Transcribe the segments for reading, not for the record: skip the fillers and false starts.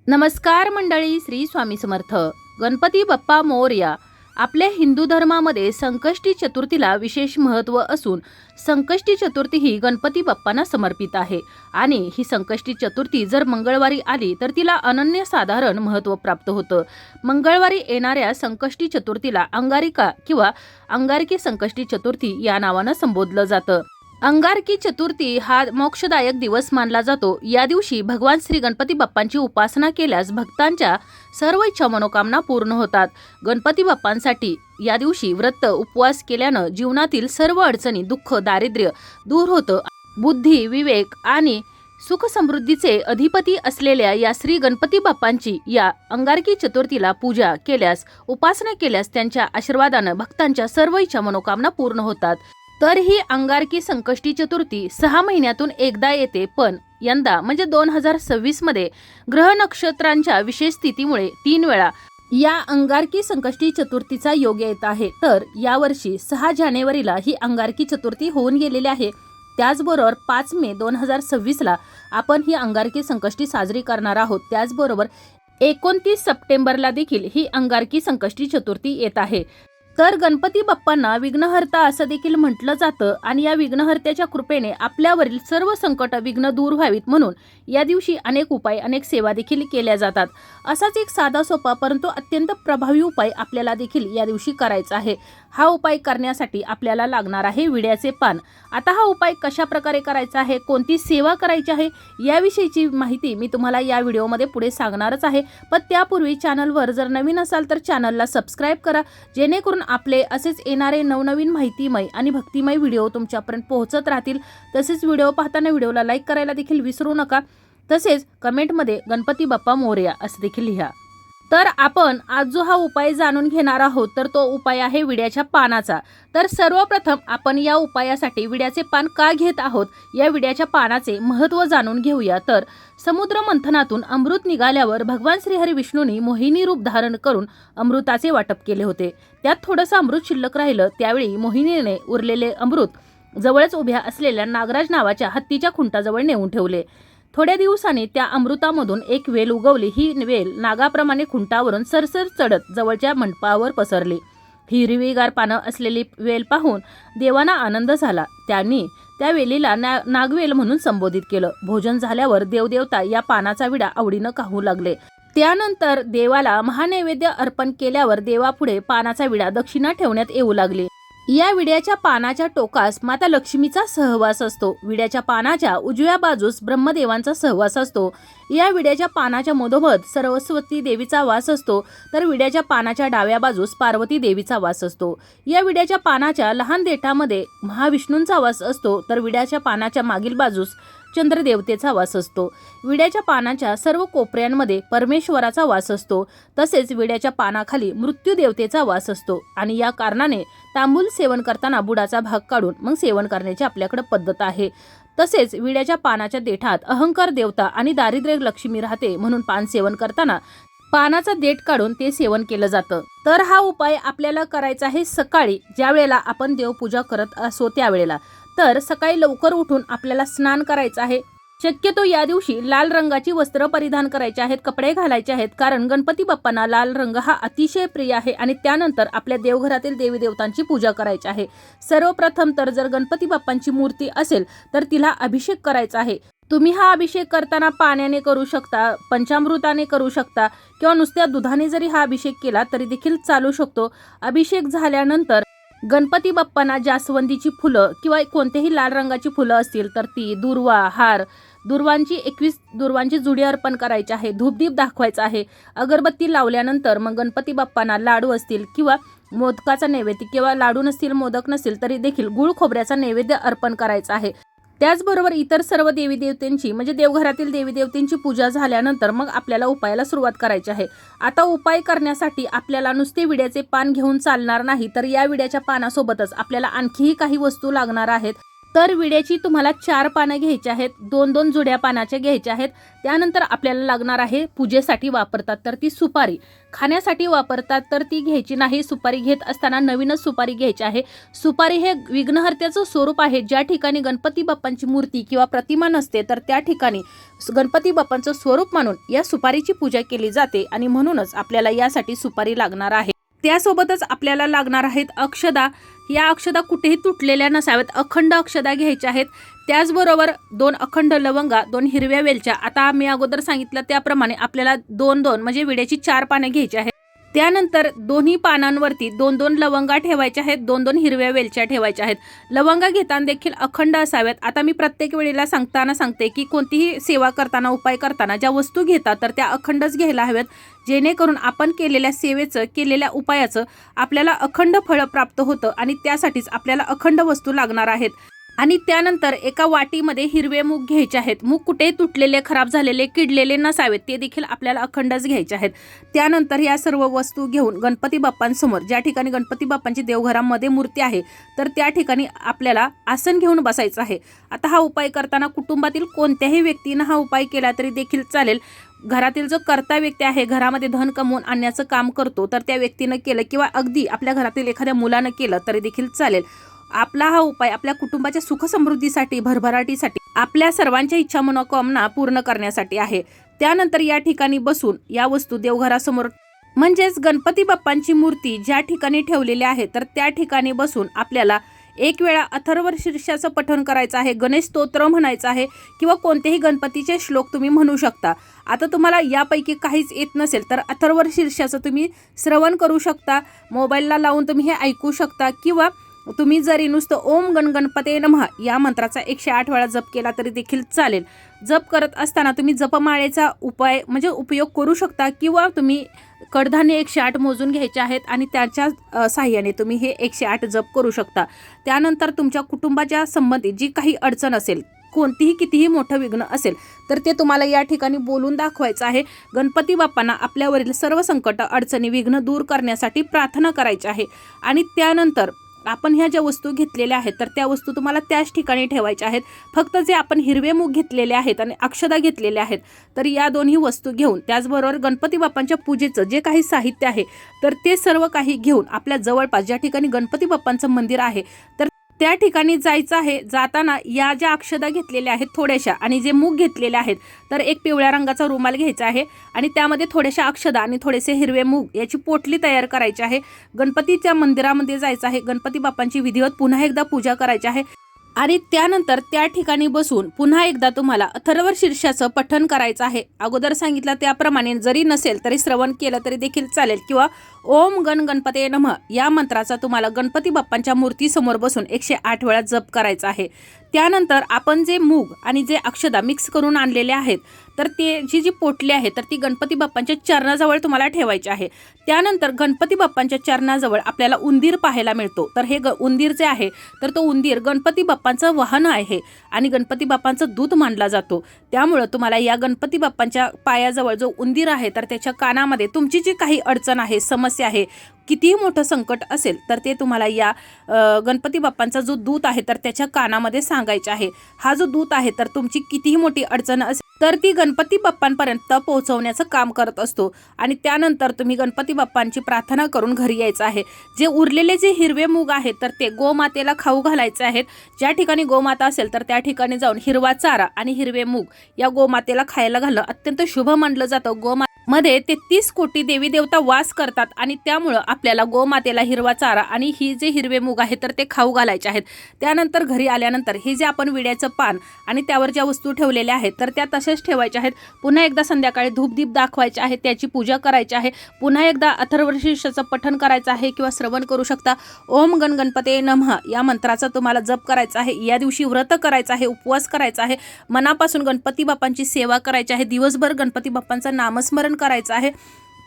नमस्कार मंडळी, श्री स्वामी समर्थ. गणपती बाप्पा मोरया. आपल्या हिंदू धर्मामध्ये संकष्टी चतुर्थीला विशेष महत्त्व असून संकष्टी चतुर्थी ही गणपती बाप्पांना समर्पित आहे आणि ही संकष्टी चतुर्थी जर मंगळवारी आली तर तिला अनन्यसाधारण महत्त्व प्राप्त होतं. मंगळवारी येणाऱ्या संकष्टी चतुर्थीला अंगारिका किंवा अंगारकी संकष्टी चतुर्थी या नावानं संबोधलं जातं. अंगारकी चतुर्थी हा मोक्षदायक दिवस मानला जातो. या दिवशी भगवान श्री गणपती बाप्पांची उपासना केल्यास भक्तांच्या सर्व इच्छा मनोकामना पूर्ण होतात. गणपती बाप्पांसाठी या दिवशी व्रत उपवास केल्यानं जीवनातील सर्व अडचणी, दुःख, दारिद्र्य दूर होतं. बुद्धी, विवेक आणि सुख समृद्धीचे अधिपती असलेल्या या श्री गणपती बाप्पांची या अंगारकी चतुर्थीला पूजा केल्यास, उपासना केल्यास त्यांच्या आशीर्वादानं भक्तांच्या सर्व इच्छा मनोकामना पूर्ण होतात. तर ही अंगारकी संकष्टी चतुर्थी 6 महिन्यातून एकदा येते, पण यंदा म्हणजे 2026 मध्ये ग्रह नक्षत्रांच्या विशेष स्थितीमुळे 3 वेळा या अंगारकी संकष्टी चतुर्थीचा योग येत आहे. तर यावर्षी 6 जानेवारीला ही अंगारकी चतुर्थी होऊन गेलेली आहे. त्याचबरोबर 5 मे 2026 ला आपण ही अंगारकी संकष्टी साजरी करणार आहोत. त्याचबरोबर 29 सप्टेंबरला देखील ही अंगारकी संकष्टी चतुर्थी येत आहे. तर गणपती बाप्पांना विघ्नहर्ता असं देखील म्हटलं जातं आणि या विघ्नहर्त्याच्या कृपेने आपल्यावरील सर्व संकट विघ्न दूर व्हावीत म्हणून या दिवशी अनेक उपाय, अनेक सेवा देखील केल्या जातात. असाच एक साधा सोपा परंतु अत्यंत प्रभावी उपाय आपल्याला देखील या दिवशी करायचा आहे. हा उपाय करण्यासाठी आपल्याला लागणार आहे विड्याचे पान. आता हा उपाय कशा प्रकारे करायचा आहे, कोणती सेवा करायची आहे याविषयीची माहिती मी तुम्हाला या व्हिडिओमध्ये पुढे सांगणारच आहे. पण त्यापूर्वी चॅनलवर जर नवीन असाल तर चॅनलला सबस्क्राईब करा, जेणेकरून आपले असेच येणारे नवनवीन माहितीमय आणि भक्तिमय व्हिडिओ तुमच्यापर्यंत पोहोचत राहतील. तसेच व्हिडिओ पाहताना व्हिडिओला लाईक करायला देखील विसरू नका. तसेच कमेंटमध्ये गणपती बाप्पा मोरया असं देखील लिहा. तर आपण आज जो हा उपाय जाणून घेणार आहोत तर तो उपाय आहे विड्याच्या पानाचा. तर सर्वप्रथम आपण या उपायासाठी विड्याचे पान का घेत आहोत, या विड्याच्या पानाचे महत्त्व जाणून घेऊया. तर समुद्र मंथनातून अमृत निघाल्यावर भगवान श्रीहरी विष्णूंनी मोहिनी रूप धारण करून अमृताचे वाटप केले होते. त्यात थोडंसं अमृत शिल्लक राहिलं. त्यावेळी मोहिनीने उरलेले अमृत जवळच उभ्या असलेल्या नागराज नावाच्या हत्तीच्या खुंटाजवळ नेऊन ठेवले. थोड्या दिवसांनी त्या अमृतामधून एक वेल उगवली. ही वेल नागाप्रमाणे खुंटावरून सरसर चढत जवळच्या मंडपावर पसरली. हिरवीगार पानं असलेली वेल पाहून देवांना आनंद झाला. त्यांनी त्या वेलीला नागवेल म्हणून संबोधित केलं. भोजन झाल्यावर देवदेवता या पानाचा विडा आवडीनं खाऊ लागले. त्यानंतर देवाला महानैवेद्य अर्पण केल्यावर देवापुढे पानाचा विडा दक्षिणा ठेवण्यात येऊ लागली. या विड्याच्या पानाच्या टोकास माता लक्ष्मीचा सहवास असतो. विड्याच्या पानाच्या उजव्या बाजूस ब्रह्मदेवांचा सहवास असतो. या विड्याच्या पानाच्या मधोमध सरस्वती देवीचा वास असतो. तर विड्याच्या पानाच्या डाव्या बाजूस पार्वती देवीचा वास असतो. या विड्याच्या पानाच्या लहान देठामध्ये महाविष्णूंचा वास असतो. तर विड्याच्या पानाच्या मागील बाजूस चंद्रदेवतेचा वास असतो. विड्याच्या पानाच्या सर्व कोपऱ्यांमध्ये परमेश्वराचा वास असतो. तसेच विड्याच्या पानाखाली मृत्यू देवतेचा वास असतो आणि या कारणाने तांबूल सेवन करताना बुडाचा भाग काढून मग सेवन करण्याची आपल्याकडे पद्धत आहे. तसेच विड्याच्या पानाच्या देठात अहंकार देवता आणि दारिद्र्य लक्ष्मी राहते, म्हणून पान सेवन करताना पानाचा देठ काढून ते सेवन केलं जातं. तर हा उपाय आपल्याला करायचा आहे सकाळी, ज्या वेळेला आपण देवपूजा करत असो त्यावेळेला. तर सकाळी लवकर उठून आपल्याला स्नान करायचं आहे. शक्यतो या दिवशी लाल रंगाची वस्त्र परिधान करायचे आहेत, कपडे घालायचे आहेत, कारण गणपती बाप्पांना लाल रंग हा अतिशय प्रिय आहे. आणि त्यानंतर आपल्या देवघरातील देवी देवतांची पूजा करायची आहे. सर्वप्रथम तर जर गणपती बाप्पांची मूर्ती असेल तर तिला अभिषेक करायचा आहे. तुम्ही हा अभिषेक करताना पाण्याने करू शकता, पंचामृताने करू शकता किंवा नुसत्या दुधाने जरी हा अभिषेक केला तरी देखील चालू शकतो. अभिषेक झाल्यानंतर गणपती बाप्पांना जास्वंदीची फुलं किंवा कोणतेही लाल रंगाची फुलं असतील तर ती, दुर्वा, हार, दुर्वांची 21 दुर्वांची जुडी अर्पण करायची आहे. धूपदीप दाखवायचा आहे. अगरबत्ती लावल्यानंतर मग गणपती बाप्पांना लाडू असतील किंवा मोदकाचा नैवेद्य, किंवा लाडू नसतील, मोदक नसतील तरी देखील गुळ खोबऱ्याचा नैवेद्य अर्पण करायचा आहे. त्याचबरोबर इतर सर्व देवी देवतांची म्हणजे देवघरातील देवी देवतांची पूजा झाल्यानंतर मग आपल्याला उपायाला सुरुवात करायची आहे. आता उपाय करण्यासाठी आपल्याला नुसते विड्याचे पान घेऊन चालणार नाही, तर या विड्याच्या पानासोबतच आपल्याला आणखीही काही वस्तू लागणार आहेत. तर विड्याची तुम्हाला 4 पानं घ्यायची आहेत, 2-2 जुड्या पानाच्या घ्यायच्या आहेत. त्यानंतर आपल्याला लागणार आहे पूजेसाठी वापरतात तर ती सुपारी, खाण्यासाठी वापरतात तर ती घ्यायची नाही. सुपारी घेत असताना नवीनच सुपारी घ्यायची आहे. सुपारी हे विघ्नहर्त्याचं स्वरूप आहे. ज्या ठिकाणी गणपती बाप्पांची मूर्ती किंवा प्रतिमा नसते तर त्या ठिकाणी गणपती बाप्पांचं स्वरूप मानून या सुपारीची पूजा केली जाते आणि म्हणूनच आपल्याला यासाठी सुपारी लागणार आहे. त्यासोबतच आपल्याला लागणार आहेत अक्षदा. या अक्षदा कुठेही तुटलेल्या नसाव्यात, अखंड अक्षदा घ्यायच्या आहेत. त्याचबरोबर 2 अखंड लवंगा, 2 हिरव्या वेलच्या. आता मी अगोदर सांगितलं त्याप्रमाणे आपल्याला 2-2 म्हणजे विड्याची 4 पाने घ्यायची आहेत. त्यानंतर दोन्ही पानांवरती 2-2 लवंगा ठेवायच्या आहेत, 2-2 हिरव्या वेलच्या ठेवायच्या आहेत. लवंगा घेताना देखील अखंड असाव्यात. आता मी प्रत्येक वेळेला सांगते की कोणतीही सेवा करताना, उपाय करताना ज्या वस्तू घेतात तर त्या अखंडच घ्यायला हव्यात, जेणेकरून आपण केलेल्या सेवेचं, केलेल्या उपायाचं आपल्याला अखंड फळ प्राप्त होतं आणि त्यासाठीच आपल्याला अखंड वस्तू लागणार आहेत. आणि त्यानंतर एका वाटीमध्ये हिरवे मूग घ्यायचे आहेत. मूग कुठे तुटलेले, खराब झालेले, किडलेले नसावेत, ते देखील आपल्याला अखंडच घ्यायचे आहेत. त्यानंतर या सर्व वस्तू घेऊन गणपती बाप्पांसमोर, ज्या ठिकाणी गणपती बाप्पांची देवघरामध्ये मूर्ती आहे तर त्या ठिकाणी आपल्याला आसन घेऊन बसायचं आहे. आता हा उपाय करताना कुटुंबातील कोणत्याही व्यक्तीनं हा उपाय केला तरी देखील चालेल. घरातील जो कर्ता व्यक्ती आहे, घरामध्ये धन कमवून आणण्याचं काम करतो, तर त्या व्यक्तीनं केलं किंवा अगदी आपल्या घरातील एखाद्या मुलानं केलं तरी देखील चालेल. आपला हा उपाय आपल्या कुटुंबाच्या सुख समृद्धीसाठी, भरभराटीसाठी, आपल्या सर्वांच्या इच्छा मनोकामना पूर्ण करण्यासाठी आहे. त्यानंतर या ठिकाणी बसून या वस्तू देवघरासमोर म्हणजेच गणपती बाप्पांची मूर्ती ज्या ठिकाणी ठेवलेली आहे तर त्या ठिकाणी बसून आपल्याला 1 वेळा अथर्वशीर्षाचं पठण करायचं आहे, गणेश स्तोत्र म्हणायचं आहे किंवा कोणतेही गणपतीचे श्लोक तुम्ही म्हणू शकता. आता तुम्हाला यापैकी काहीच येत नसेल तर अथर्वशीर्षाचं तुम्ही श्रवण करू शकता, मोबाईलला लावून तुम्ही हे ऐकू शकता किंवा तुम्ही जरी नुसतं ओम गण गणपते नमः या मंत्राचा 108 वेळा जप केला तरी देखील चालेल. जप करत असताना तुम्ही जपमाळेचा उपाय म्हणजे उपयोग करू शकता किंवा तुम्ही कडधान्य 108 मोजून घ्यायचे आहेत आणि त्याच्या साह्याने तुम्ही हे 108 जप करू शकता. त्यानंतर तुमच्या कुटुंबाच्या संबंधित जी काही अडचण असेल, कोणतीही कितीही मोठं विघ्न असेल तर ते तुम्हाला या ठिकाणी बोलून दाखवायचं आहे. गणपती बाप्पांना आपल्यावरील सर्व संकट, अडचणी, विघ्न दूर करण्यासाठी प्रार्थना करायची आहे. आणि त्यानंतर आपण ह्या ज्या वस्तू घेतलेल्या आहेत तर त्या वस्तू तुम्हाला त्याच ठिकाणी ठेवायच्या आहेत. फक्त जे आपण हिरवे मूग घेतलेले आहेत आणि अक्षदा घेतलेले आहेत तर या दोन्ही वस्तू घेऊन, त्याचबरोबर गणपती बाप्पांच्या पूजेचं जे काही साहित्य आहे तर ते सर्व काही घेऊन आपल्या जवळपास ज्या ठिकाणी गणपती बाप्पांचं मंदिर आहे तर त्या ठिकाणी जायचं आहे. जाताना या ज्या अक्षदा घेतलेल्या आहेत थोड्याशा आणि जे मूग घेतलेले आहेत तर एक पिवळ्या रंगाचा रुमाल घ्यायचा आहे आणि त्यामध्ये थोड्याशा अक्षदा आणि थोडेसे हिरवे मूग याची पोटली तयार करायची आहे. गणपतीच्या मंदिरामध्ये जायचं आहे. गणपती बाप्पांची विधिवत पुन्हा एकदा पूजा करायची आहे आणि त्यानंतर त्या ठिकाणी बसून पुन्हा एकदा तुम्हाला अथर्वशीर्षाचं पठण करायचं आहे. अगोदर सांगितलं त्याप्रमाणे जरी नसेल तरी श्रवण केलं तरी देखील चालेल किंवा ओम गण गणपते नमः या मंत्राचा तुम्हाला गणपती बाप्पांच्या मूर्तीसमोर बसून 108 वेळा जप करायचा आहे. त्यानंतर आपण जे मूग आणि जे अक्षदा मिक्स करून आणलेले आहेत तर ते जी पोटली आहे तर ती गणपती बाप्पांच्या चरणाजवळ तुम्हाला ठेवायची आहे. त्यानंतर गणपती बाप्पांच्या चरणाजवळ आपल्याला उंदीर पाहायला मिळतो. तर हे उंदीर जे आहे तर तो उंदीर गणपती बाप्पांचं वाहन आहे आणि गणपती बाप्पांचं दूत मानला जातो. त्यामुळं तुम्हाला या गणपती बाप्पांच्या पायाजवळ जो उंदीर आहे तर त्याच्या कानामध्ये तुमची जी काही अडचण आहे, समस्या आहे, कितीही मोठं संकट असेल तर ते तुम्हाला या गणपती बाप्पांचा जो दूत आहे तर त्याच्या कानामध्ये सांगायचे आहे. हा जो दूत आहे तर तुमची कितीही मोठी अडचण असेल तर ती गणपती बाप्पांपर्यंत पोहोचवण्याचं काम करत असतो. आणि त्यानंतर तुम्ही गणपती बाप्पांची प्रार्थना करून घरी यायचं आहे. जे उरलेले जे हिरवे मूग आहेत तर ते गोमातेला खाऊ घालायचे आहेत. ज्या ठिकाणी गोमाता असेल तर त्या ठिकाणी जाऊन हिरवा चारा आणि हिरवे मूग या गोमातेला खायला घालणं अत्यंत शुभ मानलं जातं. मध्ये 33 कोटी देवी देवता वास करतात आणि त्यामुळं आपल्याला गोमातेला हिरवा चारा आणि ही जे हिरवे मूग आहे तर ते खाऊ घालायचे आहेत. त्यानंतर घरी आल्यानंतर हे जे आपण विड्याचं पान आणि त्यावर ज्या वस्तू ठेवलेल्या आहेत तर त्या तसेच ठेवायच्या आहेत. पुन्हा एकदा संध्याकाळी धूपदीप दाखवायचे आहे, त्याची पूजा करायची आहे. पुन्हा एकदा अथर्वशीर्षाचं पठण करायचं आहे किंवा श्रवण करू शकता. ओम गण गणपते नमः या मंत्राचा तुम्हाला जप करायचा आहे. या दिवशी व्रत करायचं आहे, उपवास करायचा आहे, मनापासून गणपती बाप्पांची सेवा करायची आहे, दिवसभर गणपती बाप्पांचं नामस्मरण करायचं आहे.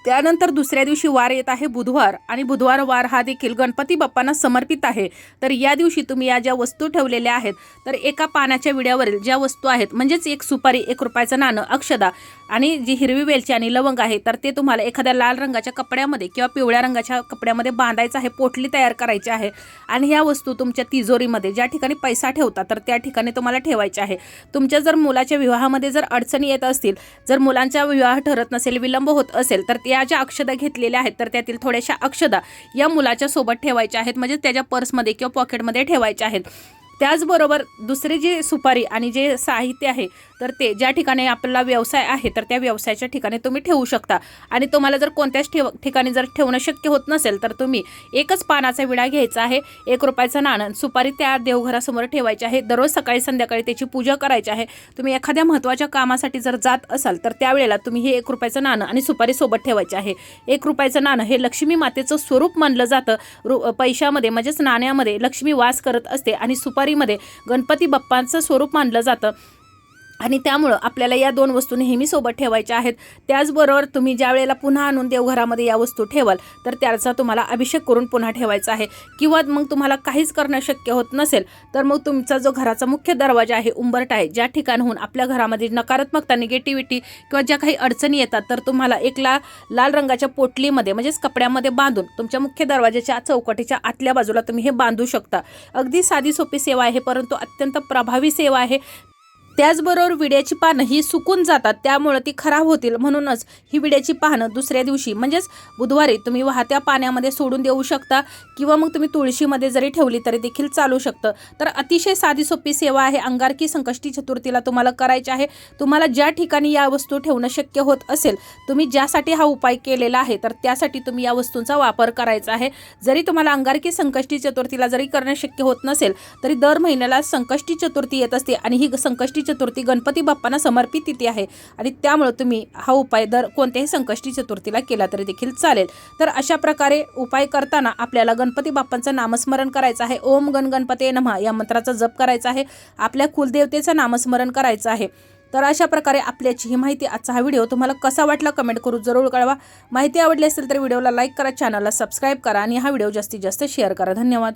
त्यानंतर दुसऱ्या दिवशी वार येत आहे बुधवार आणि बुधवार वार हा देखील गणपती बाप्पांना समर्पित आहे। तर या दिवशी तुम्ही या ज्या वस्तू ठेवलेल्या आहेत तर एका पानाच्या विड्यावरील ज्या वस्तू आहेत म्हणजेच एक सुपारी, 1 रुपयाचं नाणं, अक्षदा आणि जी हिरवी वेलची आणि लवंग आहे तर ते तुम्हाला एखाद्या लाल रंगाच्या कपड्यामध्ये किंवा पिवळ्या रंगाच्या कपड्यामध्ये बांधायचं आहे, पोटली तयार करायची आहे आणि ह्या वस्तू तुमच्या तिजोरीमध्ये ज्या ठिकाणी पैसा ठेवता तर त्या ठिकाणी तुम्हाला ठेवायचे आहे। तुमच्या जर मुलाच्या विवाहामध्ये जर अडचणी येत असतील, जर मुलांचा विवाह ठरत नसेल, विलंब होत असेल तर त्या ज्या अक्षदा घेतलेल्या आहेत तर त्यातील थोड्याशा अक्षदा या मुलाच्या सोबत ठेवायच्या आहेत, म्हणजे त्याच्या पर्समध्ये किंवा पॉकेटमध्ये ठेवायच्या आहेत। त्याचबरोबर दुसरी जी सुपारी आणि जे साहित्य आहे तर ते ज्या ठिकाणी आपला व्यवसाय आहे तर त्या व्यवसायाच्या ठिकाणी तुम्ही ठेवू शकता आणि तुम्हाला जर कोणत्याच ठिकाणी जर ठेवणं शक्य होत नसेल तर तुम्ही एकच पानाचा विडा घ्यायचा आहे, 1 रुपयाचं नाणं, सुपारी त्या देवघरासमोर ठेवायची आहे। दररोज सकाळी संध्याकाळी त्याची पूजा करायची आहे। तुम्ही एखाद्या महत्त्वाच्या कामासाठी जर जात असाल तर त्यावेळेला तुम्ही हे 1 रुपयाचं नाणं आणि सुपारी सोबत ठेवायची आहे। 1 रुपयाचं नाणं हे लक्ष्मी मातेचं स्वरूप मानलं जातं। पैशामध्ये म्हणजेच नाण्यामध्ये लक्ष्मी वास करत असते आणि सुपारीमध्ये गणपती बाप्पांचं स्वरूप मानलं जातं आणि त्यामुळं आपल्याला या 2 वस्तू नेहमी सोबत ठेवायच्या आहेत। त्याचबरोबर तुम्ही ज्या वेळेला पुन्हा आणून देवघरामध्ये या वस्तू ठेवाल तर त्याचा तुम्हाला अभिषेक करून पुन्हा ठेवायचा आहे किंवा मग तुम्हाला काहीच करणं शक्य होत नसेल तर मग तुमचा जो घराचा मुख्य दरवाजा आहे, उंबरठा आहे, ज्या ठिकाणहून आपल्या घरामध्ये नकारात्मकता, निगेटिव्हिटी किंवा ज्या काही अडचणी येतात तर तुम्हाला एक लाल रंगाच्या पोटलीमध्ये म्हणजेच कपड्यामध्ये बांधून तुमच्या मुख्य दरवाजाच्या चौकटीच्या आतल्या बाजूला तुम्ही हे बांधू शकता। अगदी साधी सोपी सेवा आहे परंतु अत्यंत प्रभावी सेवा आहे। त्याचबरोबर विड्याची पानं ही सुकून जातात त्यामुळे ती खराब होतील, म्हणूनच ही विड्याची पानं दुसऱ्या दिवशी म्हणजेच बुधवारी तुम्ही वाहत्या पाण्यामध्ये सोडून देऊ शकता किंवा मग तुम्ही तुळशीमध्ये जरी ठेवली तरी देखील चालू शकतं। तर अतिशय साधी सोपी सेवा आहे। अंगारकी संकष्टी चतुर्थीला तुम्हाला करायची आहे। तुम्हाला ज्या ठिकाणी या वस्तू ठेवणं शक्य होत असेल, तुम्ही ज्यासाठी हा उपाय केलेला आहे तर त्यासाठी तुम्ही या वस्तूंचा वापर करायचा आहे। जरी तुम्हाला अंगारकी संकष्टी चतुर्थीला जरी करणं शक्य होत नसेल तरी दर महिन्याला संकष्टी चतुर्थी येत असते आणि ही संकष्टी चतुर्थी गणपती बाप्पांना समर्पित तिथी आहे आणि त्यामुळे तुम्ही हा उपाय दर कोणत्याही संकष्टी चतुर्थीला केला तरी देखील चालेल। तर अशा प्रकारे उपाय करताना आपल्याला गणपती बाप्पांचं नामस्मरण करायचं आहे। ओम गण गणपते नमः या मंत्राचा जप करायचा आहे। आपल्या कुलदेवतेचं नामस्मरण करायचं आहे। तर अशा प्रकारे आपल्याची ही माहिती, आजचा हा व्हिडिओ तुम्हाला कसा वाटला कमेंट करून जरूर कळवा। माहिती आवडली असेल तर व्हिडिओला लाईक करा, चॅनलला सबस्क्राईब करा आणि हा व्हिडिओ जास्तीत जास्त शेअर करा। धन्यवाद।